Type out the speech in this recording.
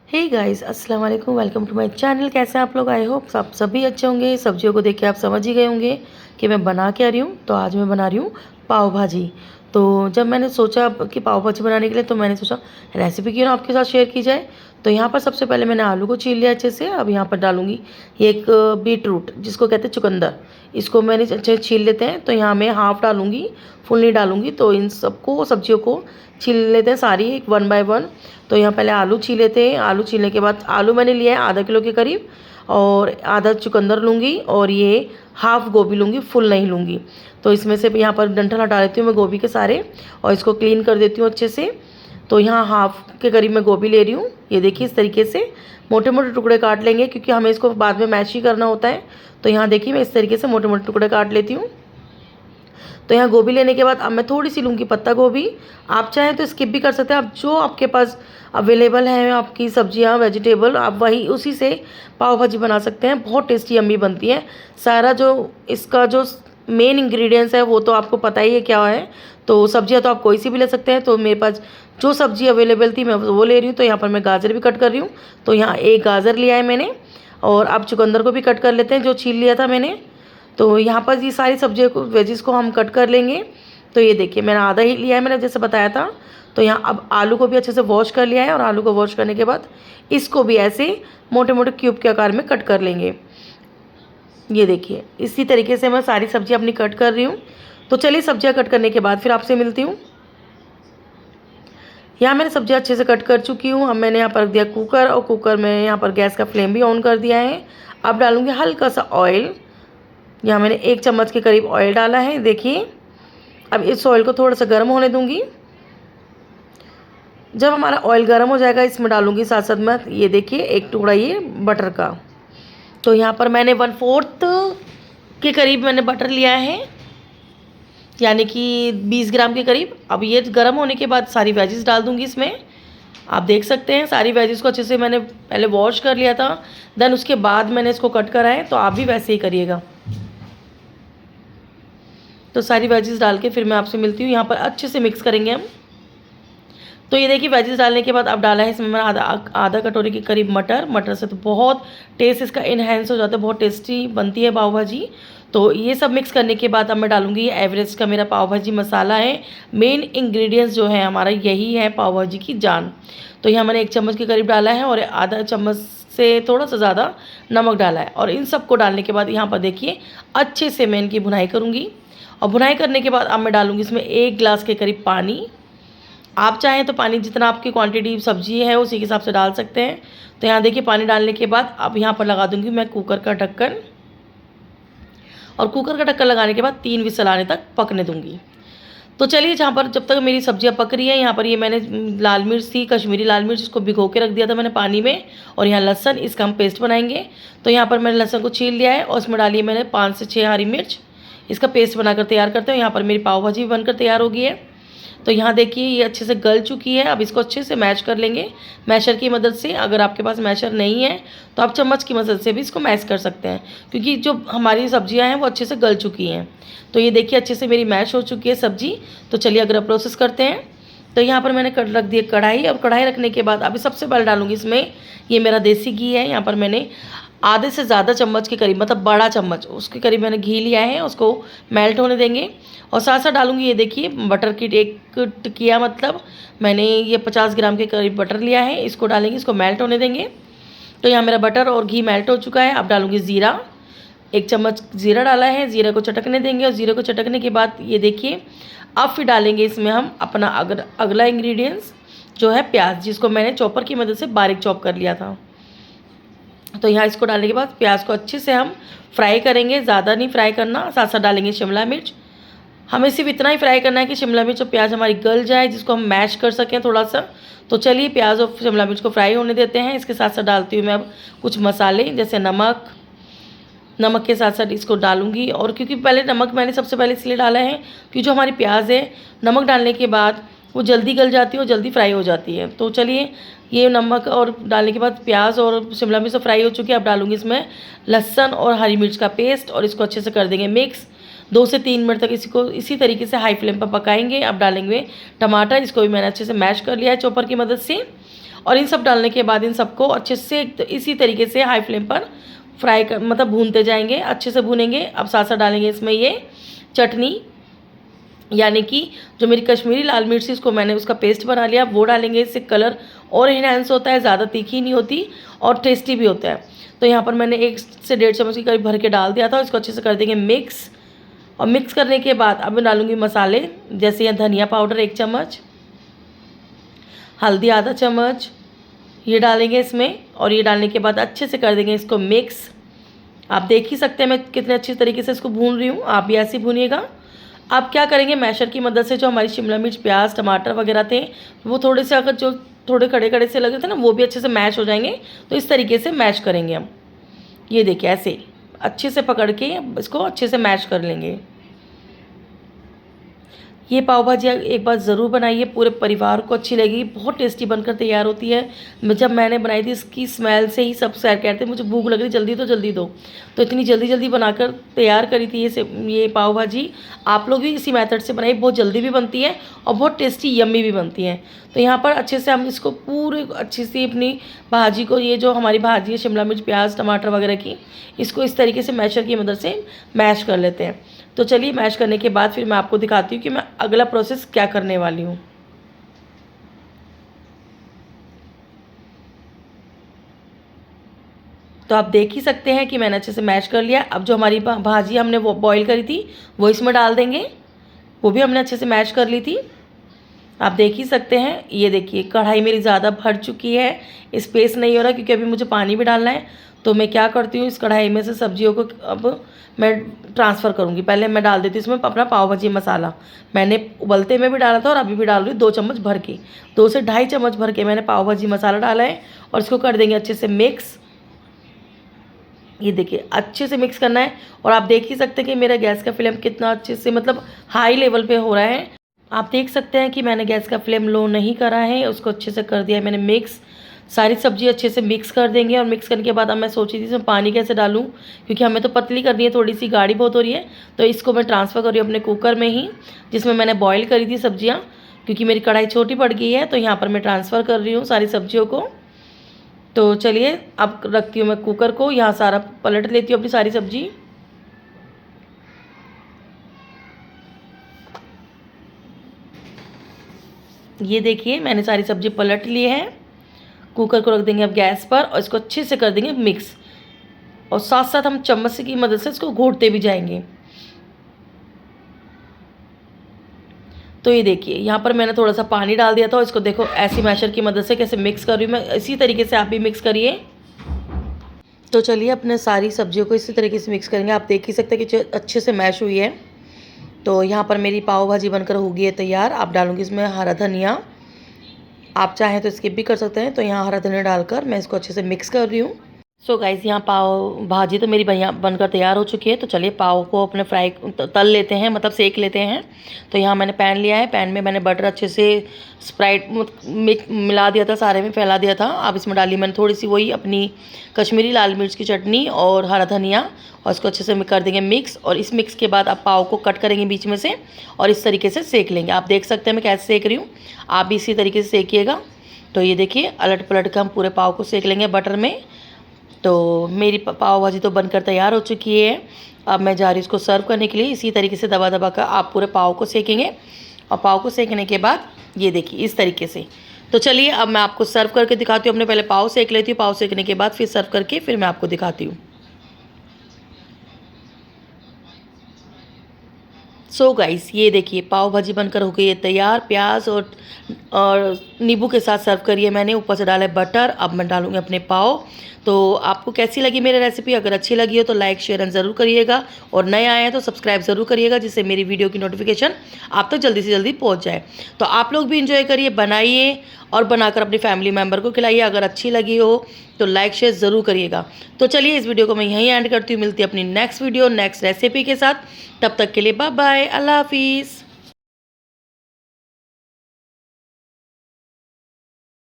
हे guys, अस्सलाम वालेकुम। Welcome to my channel. कैसे हैं आप लोग? आई होप सब सभी अच्छे होंगे। सब्जियों को देख के आप समझ ही गए होंगे कि मैं बना क्या रही हूँ। तो आज मैं बना रही हूँ पाव भाजी। तो जब मैंने सोचा कि पाव भाजी बनाने के लिए, तो मैंने सोचा रेसिपी क्यों ना आपके साथ शेयर की जाए। तो यहाँ पर सबसे पहले मैंने आलू को छील लिया अच्छे से। अब यहाँ पर डालूंगी ये एक बीट रूट, जिसको कहते हैं चुकंदर। इसको मैंने अच्छे से छील लेते हैं। तो यहाँ मैं हाफ़ डालूंगी, फुल नहीं डालूंगी। तो इन सबको सब्जियों को छील लेते हैं सारी, वन बाय वन। तो यहाँ पहले आलू छील लेते हैं। आलू छीलने के बाद आलू मैंने लिया है आधा किलो के करीब, और आधा चुकंदर लूँगी, और ये हाफ़ गोभी लूँगी, फुल नहीं लूँगी। तो इसमें से यहाँ पर डंठल हटा लेती हूँ मैं गोभी के सारे, और इसको क्लीन कर देती हूँ अच्छे से। तो यहाँ हाफ़ के करीब मैं गोभी ले रही हूँ। ये देखिए, इस तरीके से मोटे मोटे टुकड़े काट लेंगे, क्योंकि हमें इसको बाद में मैश ही करना होता है। तो यहाँ देखिए, मैं इस तरीके से मोटे मोटे टुकड़े काट लेती हूँ। तो यहाँ गोभी लेने के बाद अब मैं थोड़ी सी लूँगी पत्ता गोभी। आप चाहें तो स्किप भी कर सकते हैं। आप जो आपके पास अवेलेबल है आपकी सब्जियाँ, वेजिटेबल, आप वही उसी से पाव भाजी बना सकते हैं। बहुत टेस्टी यम्मी बनती है। सारा जो इसका जो मेन इंग्रेडिएंट्स है वो तो आपको पता ही है क्या है। तो सब्जियाँ तो आप कोई सी भी ले सकते हैं। तो मेरे पास जो सब्जी अवेलेबल थी मैं वो ले रही हूँ। तो यहाँ पर मैं गाजर भी कट कर रही हूँ। तो यहाँ एक गाजर लिया है मैंने, और अब चुकंदर को भी कट कर लेते हैं जो छील लिया था मैंने। तो यहाँ पर ये सारी सब्जियों को, वेजिस को हम कट कर लेंगे। तो ये देखिए, मैंने आधा ही लिया है, मैंने जैसे बताया था। तो यहाँ अब आलू को भी अच्छे से वॉश कर लिया है, और आलू को वॉश करने के बाद इसको भी ऐसे मोटे मोटे क्यूब के आकार में कट कर लेंगे। ये देखिए, इसी तरीके से मैं सारी सब्जियाँ अपनी कट कर रही हूँ। तो चलिए, सब्जियाँ कट करने के बाद फिर आपसे मिलती हूँ। यहाँ मैंने सब्जियाँ अच्छे से कट कर चुकी हूँ। अब मैंने यहाँ पर रख दिया कुकर, और कुकर में यहाँ पर गैस का फ्लेम भी ऑन कर दिया है। अब डालूँगी हल्का सा ऑयल। यहाँ मैंने 1 चम्मच के करीब ऑयल डाला है। देखिए, अब इस ऑयल को थोड़ा सा गर्म होने दूंगी। जब हमारा ऑयल गर्म हो जाएगा, इसमें डालूंगी साथ साथ में, ये देखिए, एक टुकड़ा ये बटर का। तो यहाँ पर मैंने 1/4 के करीब मैंने बटर लिया है, यानी कि 20 ग्राम के करीब। अब ये गर्म होने के बाद सारी वेजिस डाल दूंगी इसमें। आप देख सकते हैं, सारी वेजिस को अच्छे से मैंने पहले वॉश कर लिया था, देन उसके बाद मैंने इसको कट करा है। तो आप भी वैसे ही करिएगा। तो सारी वेजिस डाल के फिर मैं आपसे मिलती हूँ। यहाँ पर अच्छे से मिक्स करेंगे हम। तो ये देखिए, वेजिस डालने के बाद अब डाला है इसमें मैंने आधा कटोरी के करीब मटर। मटर से तो बहुत टेस्ट इसका इन्हेंस हो जाता है, बहुत टेस्टी बनती है पाव भाजी। तो ये सब मिक्स करने के बाद अब मैं डालूंगी एवरेस्ट का मेरा पाव भाजी मसाला है। मेन इंग्रेडिएंट्स जो है हमारा यही है पाव भाजी की जान। तो यहाँ मैंने 1 चम्मच के करीब डाला है, और आधा चम्मच से थोड़ा सा ज़्यादा नमक डाला है। और इन सबको डालने के बाद यहाँ पर देखिए, अच्छे से मैं इनकी भुनाई करूँगी। और भुनाई करने के बाद अब मैं डालूँगी इसमें 1 गिलास के करीब पानी। आप चाहें तो पानी जितना आपकी क्वांटिटी सब्जी है उसी के हिसाब से डाल सकते हैं। तो यहाँ देखिए, पानी डालने के बाद अब यहाँ पर लगा दूँगी मैं कुकर का ढक्कन। और कुकर का ढक्कन लगाने के बाद 3 विसल आने तक पकने दूँगी। तो चलिए, जहाँ पर जब तक मेरी सब्जियाँ पक रही हैं, यहाँ पर ये मैंने लाल मिर्च थी, कश्मीरी लाल मिर्च, इसको भिगो के रख दिया था मैंने पानी में। और यहाँ लहसन, इसका हम पेस्ट बनाएंगे। तो यहाँ पर मैंने लहसन को छील लिया है, और उसमें डाली मैंने 5 से 6 हरी मिर्च। इसका पेस्ट बनाकर तैयार करते हैं। यहाँ पर मेरी पाव भाजी भी बनकर तैयार हो गई है। तो यहाँ देखिए, ये अच्छे से गल चुकी है। अब इसको अच्छे से मैश कर लेंगे मैशर की मदद से। अगर आपके पास मैशर नहीं है तो आप चम्मच की मदद से भी इसको मैश कर सकते हैं, क्योंकि जो हमारी सब्जियाँ हैं वो अच्छे से गल चुकी हैं। तो ये देखिए, अच्छे से मेरी मैश हो चुकी है सब्जी। तो चलिए अगर प्रोसेस करते हैं। तो यहाँ पर मैंने रख दिया कढ़ाई, और कढ़ाई रखने के बाद अभी सबसे पहले डालूंगी इसमें, ये मेरा देसी घी है। यहाँ पर मैंने आधे से ज़्यादा चम्मच के करीब, मतलब बड़ा चम्मच उसके करीब मैंने घी लिया है। उसको मेल्ट होने देंगे। और साथ साथ डालूंगी, ये देखिए, बटर की एक टिकिया, मतलब मैंने ये 50 ग्राम के करीब बटर लिया है। इसको डालेंगे, इसको मेल्ट होने देंगे। तो यहाँ मेरा बटर और घी मेल्ट हो चुका है। अब डालूंगी ज़ीरा, 1 चम्मच ज़ीरा डाला है। ज़ीरा को चटकने देंगे, और ज़ीरे को चटकने के बाद ये देखिए, अब फिर डालेंगे इसमें हम अपना अगला इंग्रेडिएंट्स जो है प्याज, जिसको मैंने चॉपर की मदद से बारीक चॉप कर लिया था। तो यहाँ इसको डालने के बाद प्याज को अच्छे से हम फ्राई करेंगे, ज़्यादा नहीं फ्राई करना। साथ साथ डालेंगे शिमला मिर्च। हमें सिर्फ इतना ही फ्राई करना है कि शिमला मिर्च और प्याज हमारी गल जाए, जिसको हम मैश कर सकें थोड़ा सा। तो चलिए, प्याज और शिमला मिर्च को फ्राई होने देते हैं। इसके साथ साथ डालती हूँ मैं अब कुछ मसाले, जैसे नमक के साथ साथ इसको डालूंगी। और क्योंकि पहले नमक मैंने सबसे पहले इसलिए डाला है कि जो हमारी प्याज है, नमक डालने के बाद वो जल्दी गल जाती है और जल्दी फ्राई हो जाती है। तो चलिए, ये नमक और डालने के बाद प्याज और शिमला मिर्च फ्राई हो चुकी है। अब डालूंगी इसमें लहसन और हरी मिर्च का पेस्ट, और इसको अच्छे से कर देंगे मिक्स। 2 से 3 मिनट तक इसको इसी तरीके से हाई फ्लेम पर पकाएंगे। अब डालेंगे टमाटर, इसको भी मैंने अच्छे से मैश कर लिया है चॉपर की मदद से। और इन सब डालने के बाद इन सबको अच्छे से इसी तरीके से हाई फ्लेम पर फ्राई कर मतलब भूनते जाएंगे, अच्छे से भूनेंगे। अब साथ साथ डालेंगे इसमें ये चटनी, यानी कि जो मेरी कश्मीरी लाल मिर्च इसको मैंने उसका पेस्ट बना लिया, वो डालेंगे। इससे कलर और इन्हेंस होता है, ज़्यादा तीखी नहीं होती और टेस्टी भी होता है। तो यहाँ पर मैंने 1 से 1.5 चम्मच की करीब भर के डाल दिया था। इसको अच्छे से कर देंगे मिक्स, और मिक्स करने के बाद अब मैं डालूँगी मसाले, जैसे यहाँ धनिया पाउडर 1 चम्मच, हल्दी आधा चम्मच ये डालेंगे इसमें। और ये डालने के बाद अच्छे से कर देंगे इसको मिक्स। आप देख ही सकते हैं मैं कितने अच्छी तरीके से इसको भून रही हूँ, आप भी ऐसे ही भूनिएगा। अब क्या करेंगे, मैशर की मदद से जो हमारी शिमला मिर्च, प्याज, टमाटर वगैरह थे वो थोड़े से अगर जो थोड़े खड़े खड़े से लगे थे ना, वो भी अच्छे से मैश हो जाएंगे। तो इस तरीके से मैश करेंगे हम। ये देखिए ऐसे अच्छे से पकड़ के इसको अच्छे से मैश कर लेंगे। ये पाव भाजी एक बार ज़रूर बनाइए, पूरे परिवार को अच्छी लगेगी, बहुत टेस्टी बनकर तैयार होती है। जब मैंने बनाई थी इसकी स्मेल से ही सब शेयर कहते हैं मुझे भूख लग रही, जल्दी तो जल्दी दो। तो इतनी जल्दी जल्दी बनाकर तैयार करी थी ये पाव भाजी। आप लोग भी इसी मेथड से बनाइए, बहुत जल्दी भी बनती है और बहुत टेस्टी यम्मी भी बनती है। तो यहाँ पर अच्छे से हम इसको पूरे अच्छी सी अपनी भाजी को, ये जो हमारी भाजी है शिमला मिर्च, प्याज, टमाटर वगैरह की, इसको इस तरीके से मैशर की मदद से मैश कर लेते हैं। तो चलिए मैश करने के बाद फिर मैं आपको दिखाती हूँ कि मैं अगला प्रोसेस क्या करने वाली हूँ। तो आप देख ही सकते हैं कि मैंने अच्छे से मैश कर लिया। अब जो हमारी भाजी हमने वो बॉईल करी थी वो इसमें डाल देंगे, वो भी हमने अच्छे से मैश कर ली थी। आप देख ही सकते हैं। ये देखिए कढ़ाई मेरी ज़्यादा भर चुकी है, स्पेस नहीं हो रहा क्योंकि अभी मुझे पानी भी डालना है। तो मैं क्या करती हूँ, इस कढ़ाई में से सब्जियों को अब मैं ट्रांसफ़र करूँगी। पहले मैं डाल देती हूँ इसमें अपना पाव भाजी मसाला। मैंने उबलते में भी डाला था और अभी भी डाल रही हूँ 2 चम्मच भर के, 2 से 2.5 चम्मच भर के मैंने पाव भाजी मसाला डाला है। और इसको कर देंगे अच्छे से मिक्स। ये देखिए अच्छे से मिक्स करना है। और आप देख ही सकते हैं कि मेरा गैस का फ्लेम कितना अच्छे से मतलब हाई लेवल पे हो रहा है। आप देख सकते हैं कि मैंने गैस का फ्लेम लो नहीं करा है, उसको अच्छे से कर दिया है मैंने मिक्स। सारी सब्जी अच्छे से मिक्स कर देंगे। और मिक्स करने के बाद अब मैं सोची थी इसमें पानी कैसे डालूं, क्योंकि हमें तो पतली करनी है, थोड़ी सी गाढ़ी बहुत हो रही है। तो इसको मैं ट्रांसफ़र कर रही हूँ अपने कुकर में ही, जिसमें मैंने बॉईल करी थी सब्जियाँ, क्योंकि मेरी कढ़ाई छोटी पड़ गई है। तो यहाँ पर मैं ट्रांसफ़र कर रही हूँ सारी सब्जियों को। तो चलिए अब रखती हूँ मैं कुकर को, यहाँ सारा पलट लेती हूँ अपनी सारी सब्जी। ये देखिए मैंने सारी सब्जी पलट ली है। कुकर को रख देंगे अब गैस पर और इसको अच्छे से कर देंगे मिक्स। और साथ साथ हम चम्मच की मदद से इसको घोटते भी जाएंगे। तो ये देखिए यहाँ पर मैंने थोड़ा सा पानी डाल दिया था और इसको देखो ऐसी मैशर की मदद से कैसे मिक्स कर रही हूँ मैं। इसी तरीके से आप भी मिक्स करिए। तो चलिए अपने सारी सब्जियों को इसी तरीके से मिक्स करेंगे। आप देख ही सकते हैं कि अच्छे से मैश हुई है। तो यहाँ पर मेरी पाव भाजी बनकर हो गई है तैयार। आप डालूँगी इसमें हरा धनिया, आप चाहें तो स्किप भी कर सकते हैं। तो यहाँ हरा धनिया डालकर मैं इसको अच्छे से मिक्स कर रही हूँ। सो गाइस यहाँ पाव भाजी तो मेरी बनकर तैयार हो चुकी है। तो चलिए पाव को अपने फ्राई तल लेते हैं, मतलब सेक लेते हैं। तो यहाँ मैंने पैन लिया है, पैन में मैंने बटर अच्छे से स्प्राइट मिला दिया था, सारे में फैला दिया था। अब इसमें डाली मैंने थोड़ी सी वही अपनी कश्मीरी लाल मिर्च की चटनी और हरा धनिया, और इसको अच्छे से कर देंगे मिक्स। और इस मिक्स के बाद आप पाव को कट करेंगे बीच में से और इस तरीके से सेक लेंगे। आप देख सकते हैं मैं कैसे सेक रही हूँ, आप भी इसी तरीके से सेकिएगा। तो ये देखिए अलट पलट कर हम पूरे पाव को सेक लेंगे बटर में। तो मेरी पाव भाजी तो बनकर तैयार हो चुकी है। अब मैं जा रही हूँ इसको सर्व करने के लिए। इसी तरीके से दबा दबा कर आप पूरे पाव को सेकेंगे। और पाव को सेकने के बाद ये देखिए इस तरीके से। तो चलिए अब मैं आपको सर्व करके दिखाती हूँ। अपने पहले पाव सेक लेती हूँ, पाव सेकने के बाद फिर सर्व करके फिर मैं आपको दिखाती हूँ। सो गाइस ये देखिए पाव भाजी बनकर हो गई है तैयार। प्याज और नींबू के साथ सर्व करिए मैंने। ऊपर से डाला है बटर। अब मैं डालूँगी अपने पाव। तो आपको कैसी लगी मेरी रेसिपी? अगर अच्छी लगी हो तो लाइक शेयर एंड ज़रूर करिएगा, और नए आए हैं तो सब्सक्राइब ज़रूर करिएगा, जिससे मेरी वीडियो की नोटिफिकेशन आप तक जल्दी से जल्दी पहुंच जाए। तो आप लोग भी इंजॉय करिए, बनाइए और बनाकर अपनी फैमिली मेम्बर को खिलाइए। अगर अच्छी लगी हो तो लाइक शेयर ज़रूर करिएगा। तो चलिए इस वीडियो को मैं यहीं एंड करती हूँ। मिलती है अपनी नेक्स्ट वीडियो नेक्स्ट रेसिपी के साथ। तब तक के लिए बाय बाय, अल्लाह हाफिज़।